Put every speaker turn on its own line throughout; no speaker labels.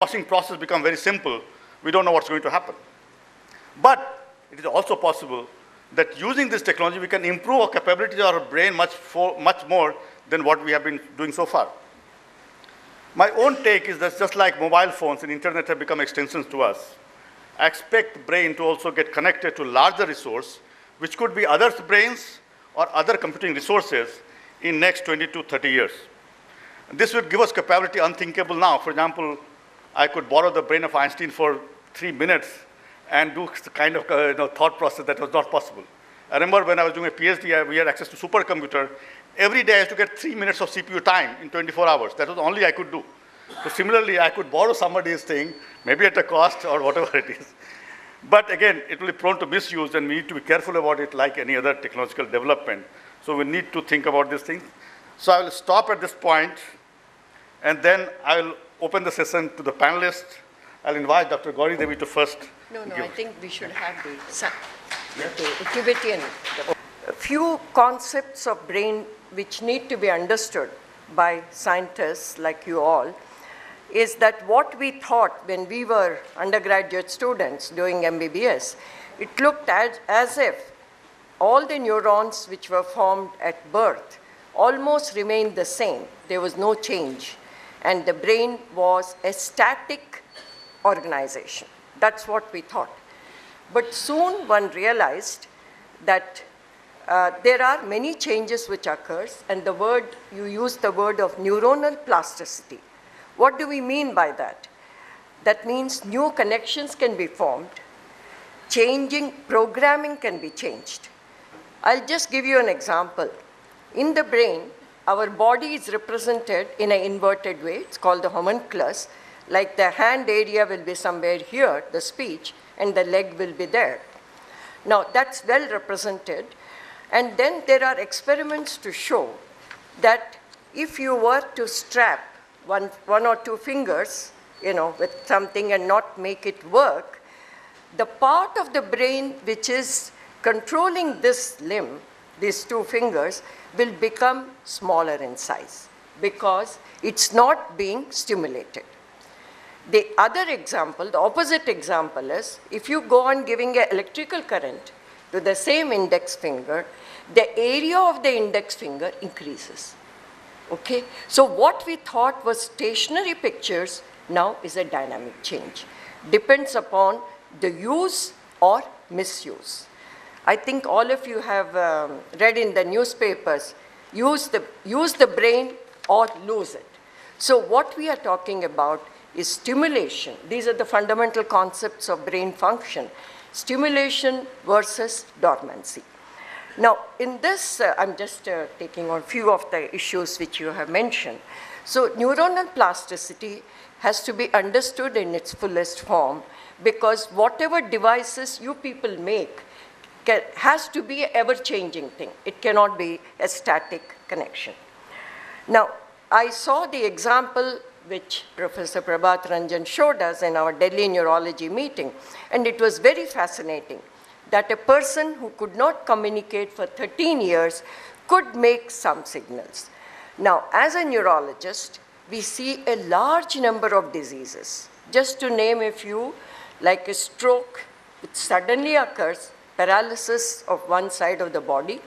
washing process become very simple, we don't know what's going to happen. But it is also possible that using this technology, we can improve our capability of our brain much more than what we have been doing so far. My own take is that just like mobile phones and internet have become extensions to us, I expect the brain to also get connected to larger resource, which could be others' brains or other computing resources in next 20 to 30 years. And this would give us capability unthinkable now. For example, I could borrow the brain of Einstein for 3 minutes and do the kind of thought process that was not possible. I remember when I was doing a PhD, we had access to supercomputer. Every day I used to get 3 minutes of CPU time in 24 hours. That was the only I could do. So similarly, I could borrow somebody's thing, maybe at a cost or whatever it is. But again, it will be prone to misuse, and we need to be careful about it like any other technological development. So we need to think about these things. So I will stop at this point, and then I will open the session to the panelists. I'll invite Dr. Gauri Devi to first
give.
I
think we should have the Tibetan. A few concepts of brain which need to be understood by scientists like you all is that what we thought when we were undergraduate students doing MBBS, it looked as if all the neurons which were formed at birth almost remained the same. There was no change. And the brain was a static organization. That's what we thought. But soon one realized that there are many changes which occurs, and you use the word of neuronal plasticity. What do we mean by that? That means new connections can be formed, programming can be changed. I'll just give you an example. In the brain, our body is represented in an inverted way. It's called the homunculus. Like the hand area will be somewhere here, the speech, and the leg will be there. Now, that's well represented. And then there are experiments to show that if you were to strap one or two fingers, with something and not make it work, the part of the brain which is controlling this limb, these two fingers, will become smaller in size because it's not being stimulated. The other example, the opposite example is, if you go on giving an electrical current to the same index finger, the area of the index finger increases. Okay? So what we thought was stationary pictures now is a dynamic change. Depends upon the use or misuse. I think all of you have read in the newspapers, use the brain or lose it. So what we are talking about is stimulation. These are the fundamental concepts of brain function. Stimulation versus dormancy. Now, in this, I'm just taking on a few of the issues which you have mentioned. So neuronal plasticity has to be understood in its fullest form because whatever devices you people make has to be an ever-changing thing. It cannot be a static connection. Now, I saw the example which Professor Prabhat Ranjan showed us in our Delhi neurology meeting, and it was very fascinating that a person who could not communicate for 13 years could make some signals. Now, as a neurologist, we see a large number of diseases. Just to name a few, like a stroke, which suddenly occurs, paralysis of one side of the body,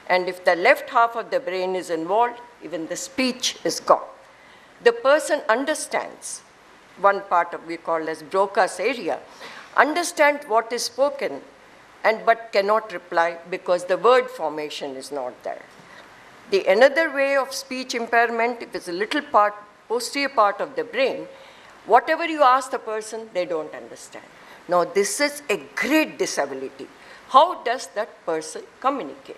and if the left half of the brain is involved, even the speech is gone. The person understands, one part of we call as Broca's area, understands what is spoken, but cannot reply because the word formation is not there. The another way of speech impairment, if it's a little part, posterior part of the brain, whatever you ask the person, they don't understand. Now, this is a great disability. How does that person communicate?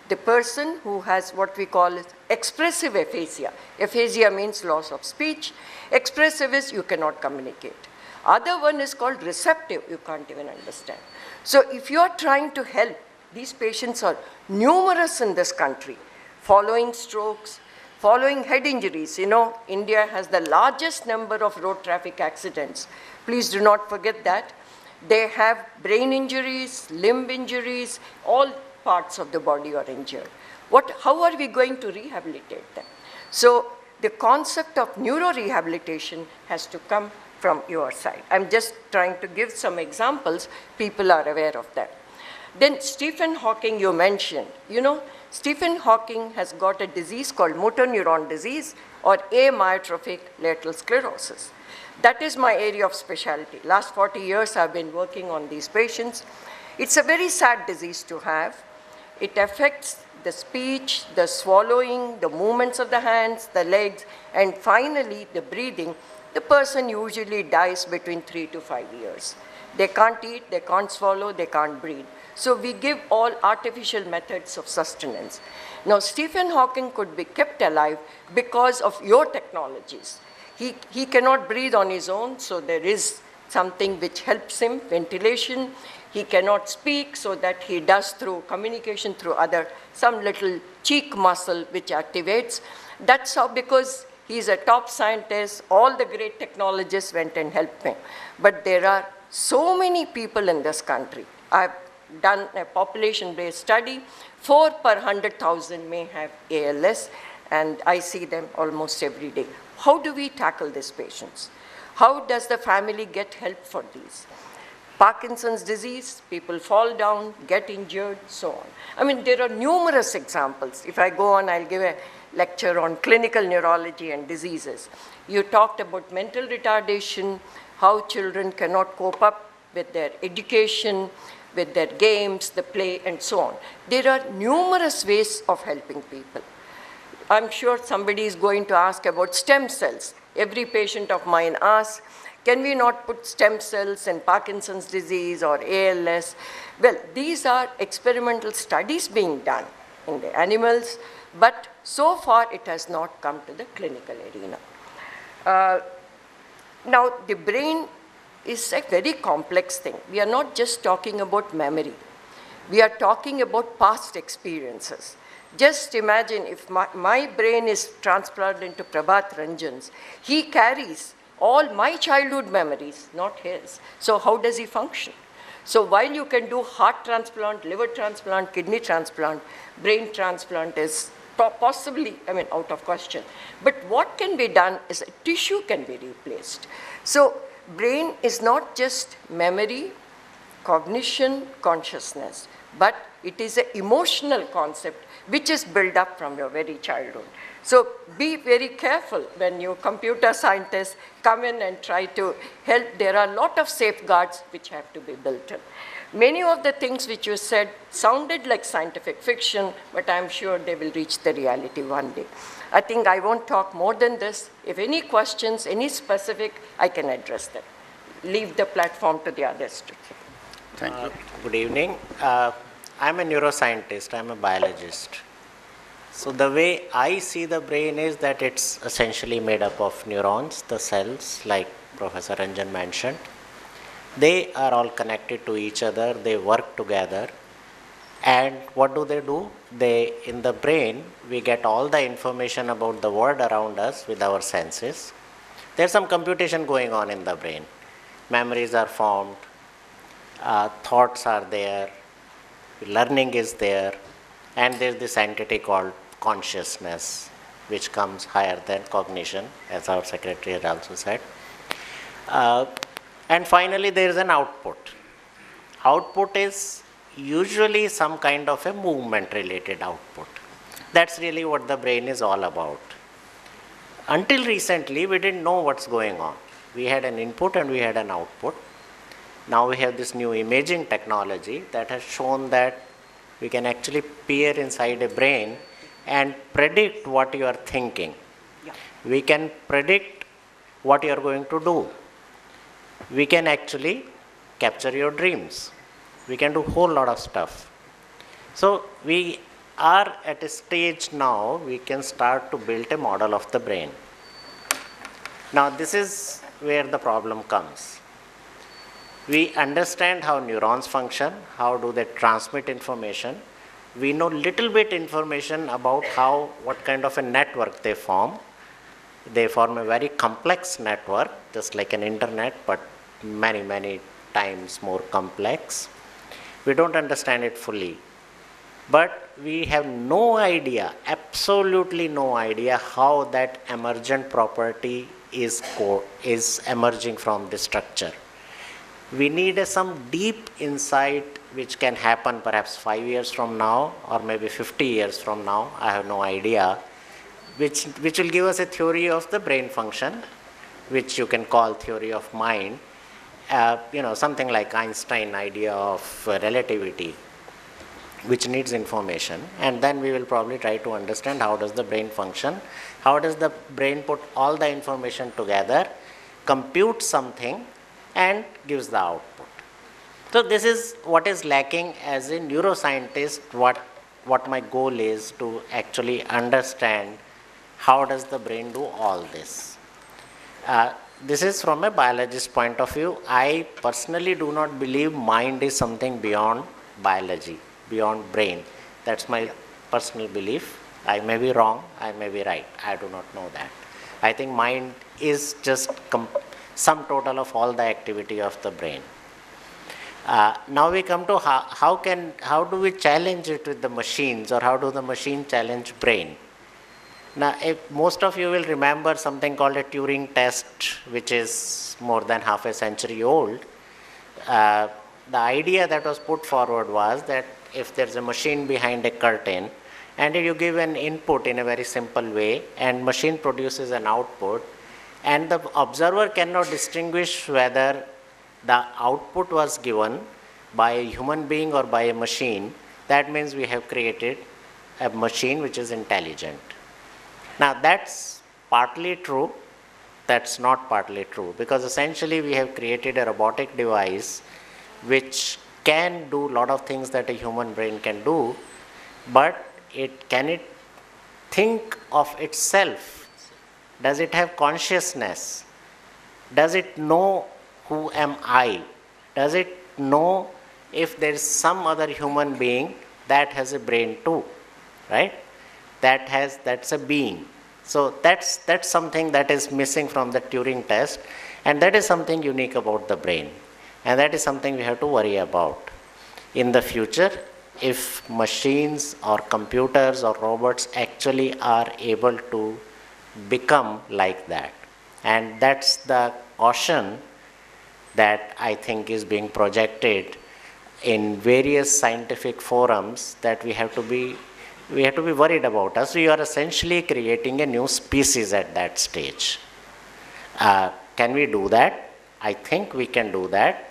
The person who has what we call expressive aphasia. Aphasia means loss of speech. Expressive is you cannot communicate. Other one is called receptive, you can't even understand. So if you are trying to help, these patients are numerous in this country, following strokes, following head injuries. India has the largest number of road traffic accidents. Please do not forget that. They have brain injuries, limb injuries, all parts of the body are injured. How are we going to rehabilitate them? So the concept of neurorehabilitation has to come from your side. I'm just trying to give some examples. People are aware of that. Then Stephen Hawking, you mentioned. You know, Stephen Hawking has got a disease called motor neuron disease or amyotrophic lateral sclerosis. That is my area of specialty. Last 40 years I've been working on these patients. It's a very sad disease to have. It affects the speech, the swallowing, the movements of the hands, the legs, and finally the breathing. The person usually dies between 3 to 5 years. They can't eat, they can't swallow, they can't breathe. So we give all artificial methods of sustenance. Now, Stephen Hawking could be kept alive because of your technologies. He cannot breathe on his own, so there is something which helps him, ventilation. He cannot speak, so that he does through communication through some little cheek muscle which activates. That's how, because he's a top scientist, all the great technologists went and helped him. But there are so many people in this country. I've done a population-based study. 4 per 100,000 may have ALS, and I see them almost every day. How do we tackle these patients? How does the family get help for these? Parkinson's disease, people fall down, get injured, so on. I mean, there are numerous examples. If I go on, I'll give a lecture on clinical neurology and diseases. You talked about mental retardation, how children cannot cope up with their education, with their games, the play, and so on. There are numerous ways of helping people. I'm sure somebody is going to ask about stem cells. Every patient of mine asks, can we not put stem cells in Parkinson's disease or ALS? Well, these are experimental studies being done in the animals, but so far it has not come to the clinical arena. Now, the brain is a very complex thing. We are not just talking about memory. We are talking about past experiences. Just imagine if my brain is transplanted into Prabhat Ranjan's, he carries all my childhood memories, not his. So how does he function? So while you can do heart transplant, liver transplant, kidney transplant, brain transplant is possibly, out of question. But what can be done is a tissue can be replaced. So brain is not just memory, cognition, consciousness, but it is an emotional concept which is built up from your very childhood. So be very careful when you computer scientists come in and try to help. There are a lot of safeguards which have to be built in. Many of the things which you said sounded like scientific fiction, but I'm sure they will reach the reality one day. I think I won't talk more than this. If any questions, any specific, I can address them. Leave the platform to the others.
Thank you.
Good evening. I'm a neuroscientist, I'm a biologist. So the way I see the brain is that it's essentially made up of neurons, the cells, like Professor Ranjan mentioned. They are all connected to each other, they work together. And what do? In the brain, we get all the information about the world around us with our senses. There's some computation going on in the brain. Memories are formed, thoughts are there, learning is there, and there's this entity called consciousness, which comes higher than cognition, as our secretary had also said. And finally, there is an output. Output is usually some kind of a movement-related output. That's really what the brain is all about. Until recently, we didn't know what's going on. We had an input and we had an output. Now we have this new imaging technology that has shown that we can actually peer inside a brain and predict what you are thinking. Yeah. We can predict what you are going to do. We can actually capture your dreams. We can do a whole lot of stuff. So we are at a stage now, we can start to build a model of the brain. Now this is where the problem comes. We understand how neurons function, how do they transmit information. We know little bit information about what kind of a network they form. They form a very complex network, just like an internet, but many, many times more complex. We don't understand it fully. But we have no idea, absolutely no idea how that emergent property is emerging from this structure. We need some deep insight which can happen perhaps 5 years from now or maybe 50 years from now, I have no idea, which will give us a theory of the brain function, which you can call theory of mind, something like Einstein idea of relativity, which needs information. And then we will probably try to understand how does the brain function, how does the brain put all the information together, compute something, and gives the output. So this is what is lacking as a neuroscientist, what my goal is to actually understand how does the brain do all this. This is from a biologist point of view. I personally do not believe mind is something beyond biology, beyond brain. That's my personal belief. I may be wrong, I may be right. I do not know that. I think mind is just sum total of all the activity of the brain. Now we come to how do we challenge it with the machines, or how do the machine challenge brain? Now, if most of you will remember something called a Turing test, which is more than half a century old. The idea that was put forward was that if there's a machine behind a curtain and you give an input in a very simple way and machine produces an output, and the observer cannot distinguish whether the output was given by a human being or by a machine, that means we have created a machine which is intelligent. Now that's partly true, that's not partly true, because essentially we have created a robotic device which can do a lot of things that a human brain can do, but can it think of itself? Does it have consciousness? Does it know who am I? Does it know if there is some other human being that has a brain too, right? That's a being. So that's something that is missing from the Turing test, and that is something unique about the brain, and that is something we have to worry about in the future if machines or computers or robots actually are able to become like that. And that's the caution that I think is being projected in various scientific forums, that we have to be worried about us. We are essentially creating a new species at that stage. Can we do that? I think we can do that.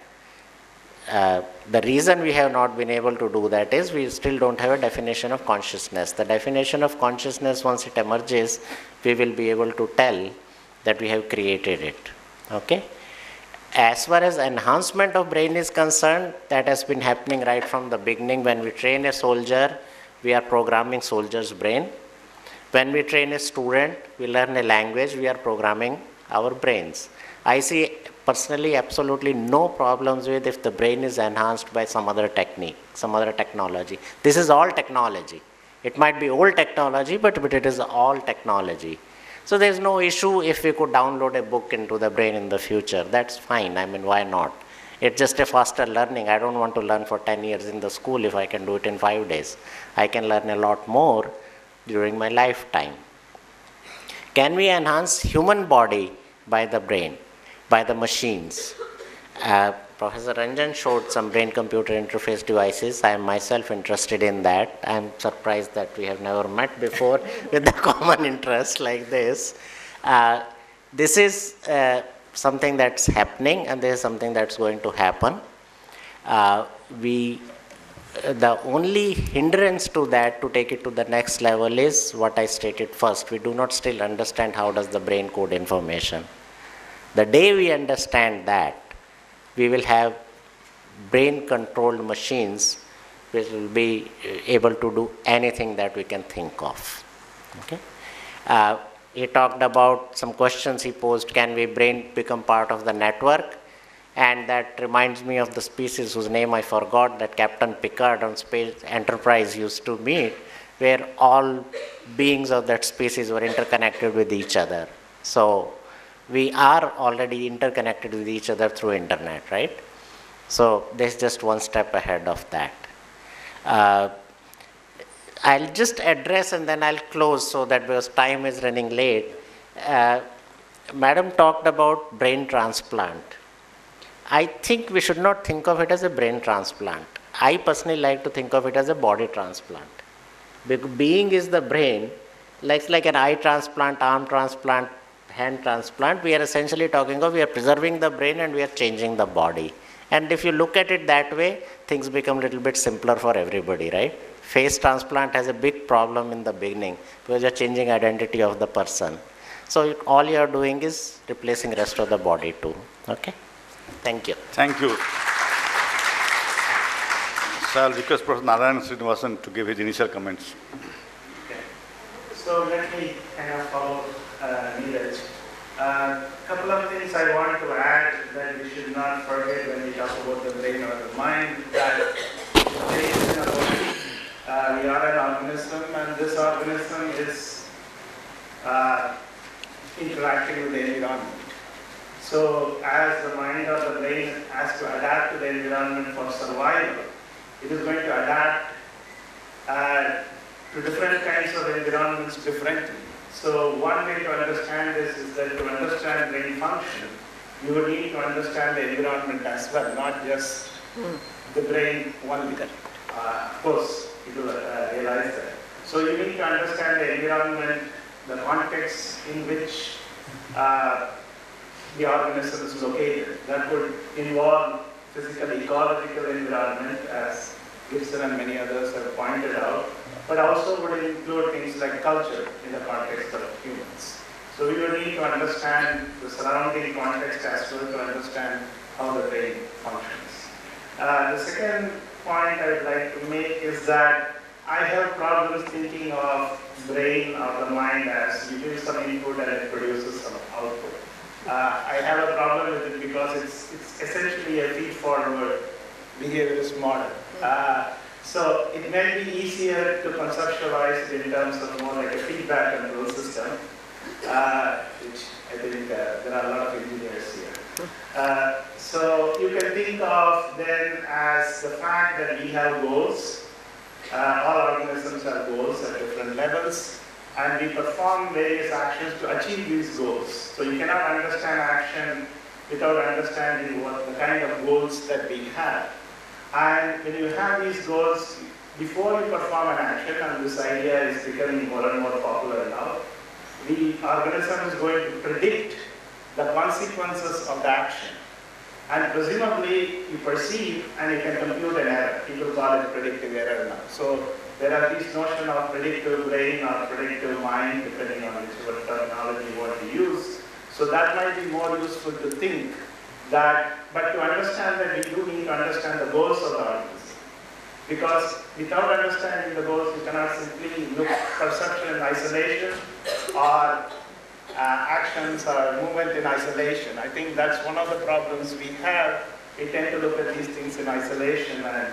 The reason we have not been able to do that is we still don't have a definition of consciousness. The definition of consciousness, once it emerges, we will be able to tell that we have created it. Okay? As far as enhancement of brain is concerned, that has been happening right from the beginning. When we train a soldier, we are programming soldier's brain. When we train a student, we learn a language, we are programming our brains. I see personally absolutely no problems with if the brain is enhanced by some other technique, some other technology. This is all technology. It might be old technology, but it is all technology. So there is no issue if we could download a book into the brain in the future. That's fine. I mean, why not? It's just a faster learning. I don't want to learn for 10 years in the school if I can do it in 5 days. I can learn a lot more during my lifetime. Can we enhance human body by the brain, by the machines? Professor Ranjan showed some brain-computer interface devices. I am myself interested in that. I am surprised that we have never met before with a common interest like this. This is something that's happening, and this is something that's going to happen. The only hindrance to that, to take it to the next level, is what I stated first. We do not still understand how does the brain code information. The day we understand that, we will have brain-controlled machines which will be able to do anything that we can think of. Okay? He talked about some questions he posed. Can we brain become part of the network? And that reminds me of the species whose name I forgot that Captain Picard on Space Enterprise used to meet, where all beings of that species were interconnected with each other. So we are already interconnected with each other through internet, right? So there's just one step ahead of that. I'll just address and then I'll close so that because time is running late. Madam talked about brain transplant. I think we should not think of it as a brain transplant. I personally like to think of it as a body transplant. Being is the brain, like an eye transplant, arm transplant, hand transplant, we are essentially talking of we are preserving the brain and we are changing the body. And if you look at it that way, things become a little bit simpler for everybody, right? Face transplant has a big problem in the beginning because you're changing identity of the person. So all you are doing is replacing rest of the body too. Okay? Thank you.
Thank you. So I'll request Professor Narayan Srinivasan to give his initial comments.
Okay. So let me kind of follow Neeraj. Couple of things I want to add that we should not forget when we talk about the brain or the mind, that the brain is in a body. We are an organism, and this organism is interacting with the environment. So as the mind or the brain has to adapt to the environment for survival, it is going to adapt to different kinds of environments differently. So one way to understand this is that to understand brain function, you would need to understand the environment as well, not just the brain only. Of course, you will realize that. So you need to understand the environment, the context in which the organism is located. That would involve physical ecological environment, as Gibson and many others have pointed out, but also would include things like culture in the context of humans. So we will need to understand the surrounding context as well to understand how the brain functions. The second point I would like to make is that I have problems thinking of brain or the mind as you give some input and it produces some output. I have a problem with it because it's essentially a feed-forward behaviorist model. So it may be easier to conceptualize it in terms of more like a feedback control system, which I think there are a lot of engineers here. So you can think of then as the fact that we have goals. All organisms have goals at different levels, and we perform various actions to achieve these goals. So you cannot understand action without understanding what the kind of goals that we have. And when you have these goals, before you perform an action, and this idea is becoming more and more popular now, the organism is going to predict the consequences of the action. And presumably you perceive and you can compute an error. People call it predictive error now. So there are these notions of predictive brain or predictive mind, depending on whichever terminology you want to use. So that might be more useful to think that, but to understand that we do need to understand the goals of the organism. Because without understanding the goals, you cannot simply look at perception in isolation or actions or movement in isolation. I think that's one of the problems we have. We tend to look at these things in isolation, and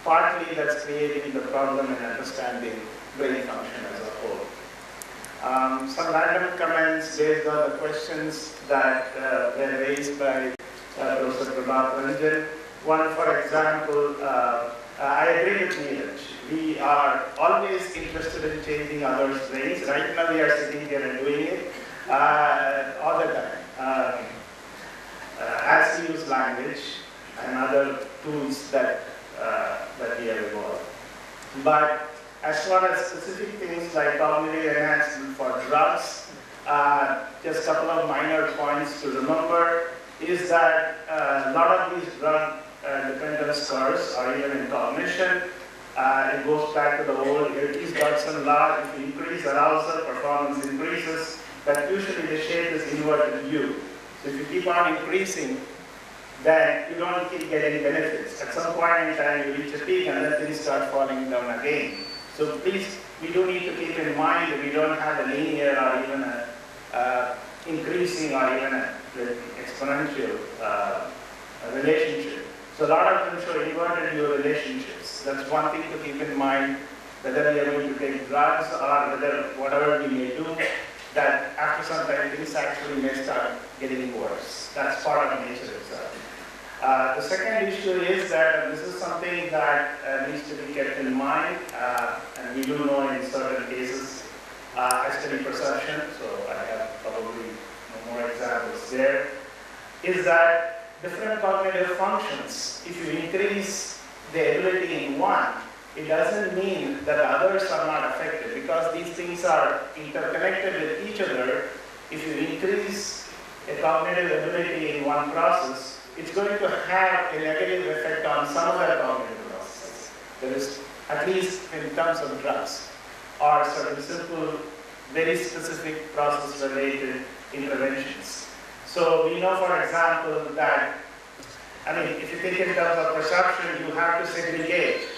partly that's creating the problem in understanding brain function as a whole. Some random comments based on the questions that were raised by Professor Pramod Ranjan. One, for example, I agree with Neeraj. We are always interested in changing others' brains. Right now we are sitting here and doing it all the time. As we use language and other tools that we have evolved. But as far as specific things like cognitive enhancement for drugs, just a couple of minor points to remember is that a lot of these drug dependence curves are even in cognition. It goes back to the old Ilkes-Dodson law. If you increase arousal, performance increases. But usually the shape is inverted U. So if you keep on increasing, then you don't keep getting benefits. At some point in time, you reach a peak and then things start falling down again. So please, we do need to keep in mind that we don't have a linear or even a increasing or even an exponential relationship. So a lot of them show inverted U relationships. That's one thing to keep in mind, whether we are going to take drugs or whether whatever we may do, that after some time things actually may start getting worse. That's part of nature itself. The second issue is that this is something that needs to be kept in mind, and we do know in certain cases, I study perception, so I have probably no more examples there, is that different cognitive functions, if you increase the ability in one, it doesn't mean that others are not affected, because these things are interconnected with each other. If you increase a cognitive ability in one process, it's going to have a negative effect on some other cognitive processes. There is, at least in terms of drugs, or certain simple, very specific process-related interventions. So we know, for example, that, I mean, if you think in terms of perception, you have to segregate.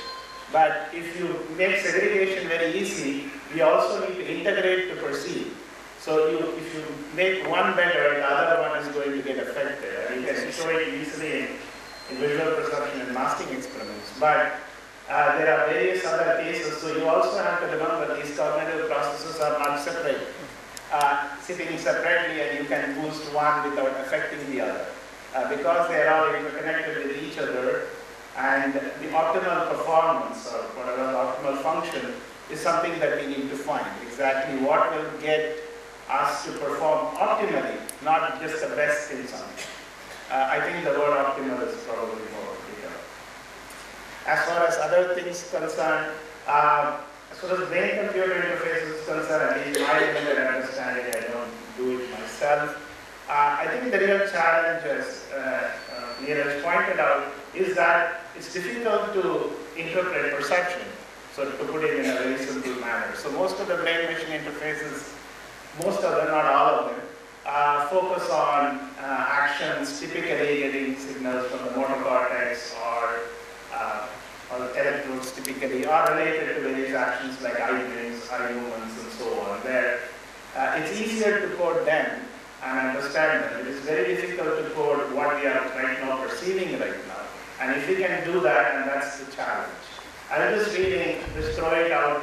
But if you make segregation very easy, we also need to integrate to perceive. So if you make one better, the other one is going to get affected. And you can show it easily in visual perception and masking experiments. But there are various other cases, so you also have to remember these cognitive processes are not separate, sitting separately, and you can boost one without affecting the other. Because they are all interconnected with each other, and the optimal performance, or whatever the optimal function, is something that we need to find. Exactly what will get us to perform optimally, not just the best in something. I think the word optimal is probably more clear. As far as other things concerned, as far as brain-computer interface is concerned, at least my limited understanding, I don't do it myself. I think the real challenge, as Neeraj pointed out, is that it's difficult to interpret perception, so to put it in a very simple manner. So most of the brain-machine interfaces, most of them, not all of them, focus on actions, typically getting signals from the motor cortex or electrodes typically are related to various actions like eye blinks, eye movements, and so on. Where it's easier to code them and understand them. It is very difficult to code what we are right now perceiving right now. And if we can do that, and that's the challenge. I was just reading, just throw it out,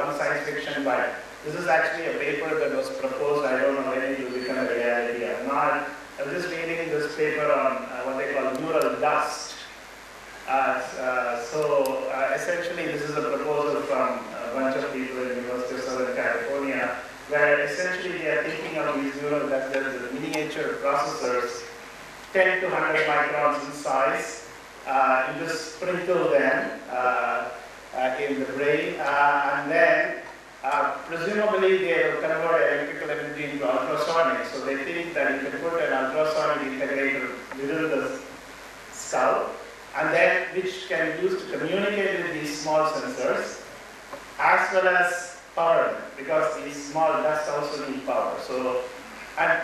one science fiction, but this is actually a paper that was proposed. I don't know when it will become a reality or not. I was just reading this paper on what they call neural dust. Essentially, this is a proposal from a bunch of people at the University of Southern California, where essentially they are thinking of these neural dust as miniature processors, 10 to 100 microns in size. You just sprinkle them in the brain, and then presumably they will convert electrical energy into ultrasonic. So they think that you can put an ultrasonic integrator within the skull, and then which can be used to communicate with these small sensors, as well as power them, because these small dusts also need power. So, and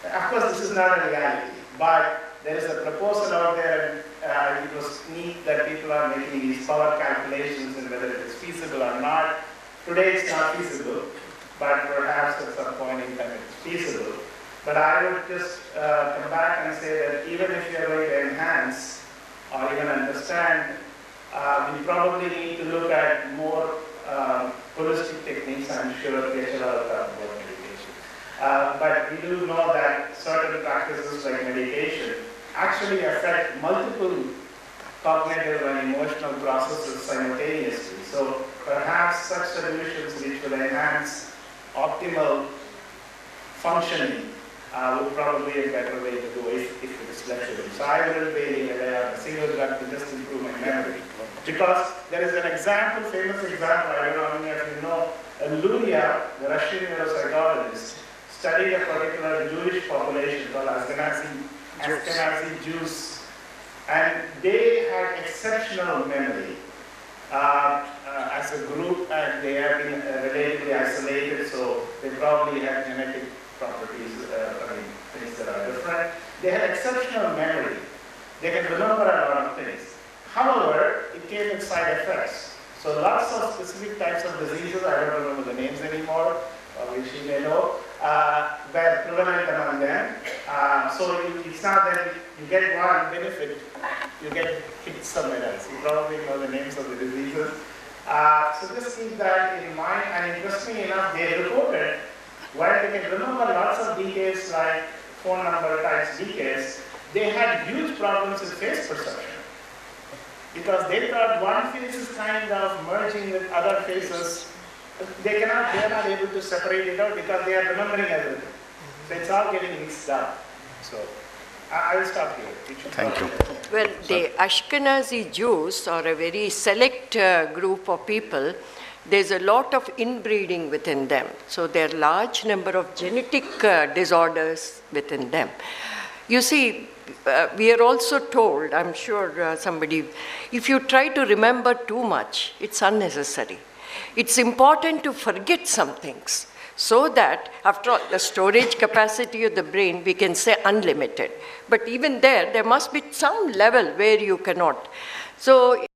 of course this is not a reality, but there is a proposal out there, and it was neat that people are making these power calculations and whether it is feasible or not. Today it's not feasible, but perhaps at some point in time it's feasible. But I would just come back and say that even if you are going to enhance or even understand, we probably need to look at more holistic techniques. I'm sure Keshav will talk about meditation. But we do know that certain practices like meditation actually affect multiple cognitive and emotional processes simultaneously. So perhaps such solutions which will enhance optimal functioning would probably be a better way to do it if it is lecturing. So I wouldn't really rely on a single drug to just improve my memory. Because there is an example, famous example, I don't know how many of you know, Luria, the Russian neuropsychologist, studied a particular Jewish population called Ashkenazi Jews, and they had exceptional memory as a group, and they have been relatively isolated, so they probably have genetic properties, things that are different. They had exceptional memory. They can remember a lot of things. However, it came with side effects. So lots of specific types of diseases, I don't remember the names anymore, which you may know, were prevalent among them. So it's not that you get one benefit, you get hit somewhere else. You probably know the names of the diseases. So just keep that in mind, and interestingly enough, they reported, while they can remember lots of details like phone number types details, they had huge problems with face perception. Because they thought one face is kind of merging with other faces. They are not able to separate it out because they are remembering everything. So it's all getting mixed up. So I will stop here.
Thank you.
Well, the Ashkenazi Jews are a very select group of people. There's a lot of inbreeding within them. So there are large number of genetic disorders within them. You see, we are also told, I'm sure somebody, if you try to remember too much, it's unnecessary. It's important to forget some things so that, after all, the storage capacity of the brain, we can say unlimited. But even there must be some level where you cannot. So